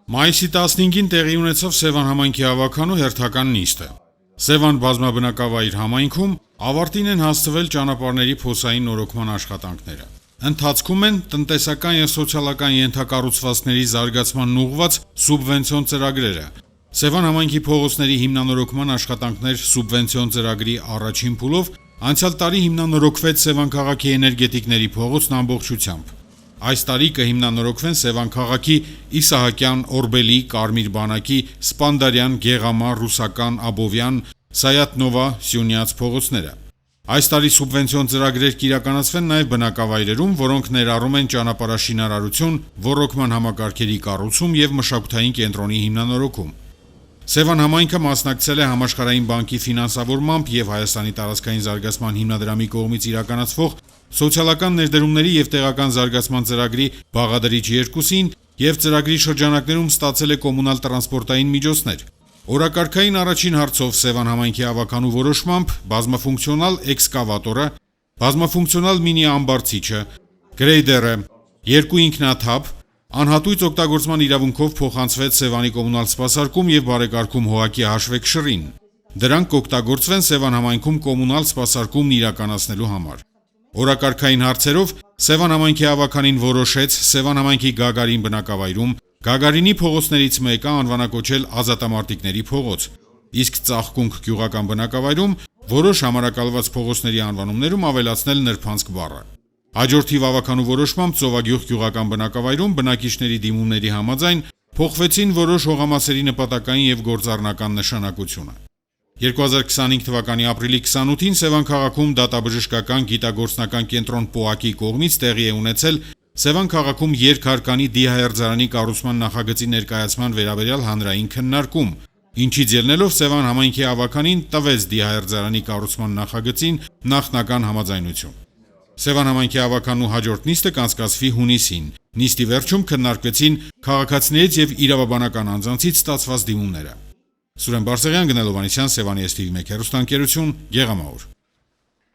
Մայիսի 15-ին տեղի ունեցավ Սևան համայնքի հավաքանու հերթական նիստը։ Սևան բազմաբնակավայր համայնքում ավարտին են հասցվել ճանապարհների փոսային նորոգման աշխատանքները։ Ընթացքում են տնտեսական եւ սոցիալական ենթակառուցվածքների զարգացման ուղղված սուբվենցիոն ծրագրերը։ Սևան համայնքի փողոցների հիմնանորոգման աշխատանքներ սուբվենցիոն ծրագրի առաջին փուլով անցյալ տարի հիմնանորոգվեց Սևան քաղաքի էներգետիկների փողոցն ամբողջությամբ։ Այս տարի կհիմնանորոգվեն Սևան քաղաքի Իսահակյան, Օրբելի, Կարմիր բանակի, Սպանդարյան, Գեղամա, Ռուսական, Աբովյան, Սայաթնովա, Սյունյաց փողոցները։ Այս տարի սուբվենցիոն ծրագրեր կիրականացվեն նաև բնակավայրերում, որոնք ներառում են ճանապարհաշինարարություն, ոռոգման համակարգերի կառուցում եւ մշակութային կենտրոնի հիմնանորոգում։ Սևան համայնքը մասնակցել է Համաշխարհային բանկի ֆինանսավորմամբ եւ Հայաստանի տարածքային զարգացման հիմնադրամի կողմից իրականացվող սոցիալական ներդրումների եւ տեղական զարգացման ծրագրի բաղադրիչ 2-ին եւ ծրագրի շրջանակներում ստացել է կոմունալ տրանսպորտային միջոցներ։ Օրակարգային առաջին հարցով Սևան համայնքի հավաքանու որոշմամբ բազմաֆունկցիոնալ էքսկավատորը, բազմաֆունկցիոնալ մինի ամբարձիչը, գրեյդերը, 2 ինքնաթափ անհատույց օգտագործման իրավունքով փոխանցվեց Սևանի կոմունալ սպասարկում եւ բարեկարգում ՀՕԱԿ-ի հաշվեկշռին։ Դրանք կօգտագործվեն Սևան համայնքում կոմունալ սպասարկումն իրականացնելու համար։ Օրակարգային հարցերով Սևան համայնքի հավաքանին որոշեց Սևան համայնքի Գագարին բնակավայրում Գագարինի փողոցներից մեկը անվանակոչել Ազատամարտիկների փողոց, իսկ Ծաղկունք գյուղական բնակավայրում որոշ համարակալված փողոցների անվանումներում ավելացնել Նրբանցք բառը։ Հաջորդիվ հավաքանու որոշմամբ Ծովագյուղ գյուղական բնակավայրում բնակիչների դիմումների համաձայն փոխվեցին որոշ հողամասերի նպատակային եւ գործառնական նշանակությունը։ 2025 թվականի ապրիլի 28-ին Սևան քաղաքում դատաբժշկական գիտագործնական կենտրոն ՊՕԱԿ-ի կողմից տեղի է ունեցել Սևան քաղաքում երկհարկանի դիահերձարանի կառուցման նախագծի ներկայացման վերաբերյալ հանրային քննարկում, ինչից ելնելով Սևան համայնքի հավաքանին տվեց դիահերձարանի կառուցման նախագծին նախնական համաձայնություն։ Սևան համայնքի հավաքանու հաջորդ նիստը կանցկացվի հունիսին։ Նիստի վերջում քննարկվեցին քաղաքացիներից եւ իրավաբանական անձանցից ստացված դիմումները։ Սուրեն Բարսեղյան, Գնելովանեսյան, Սևանի STV1 հեռուստաընկերություն, Գեղամա օր։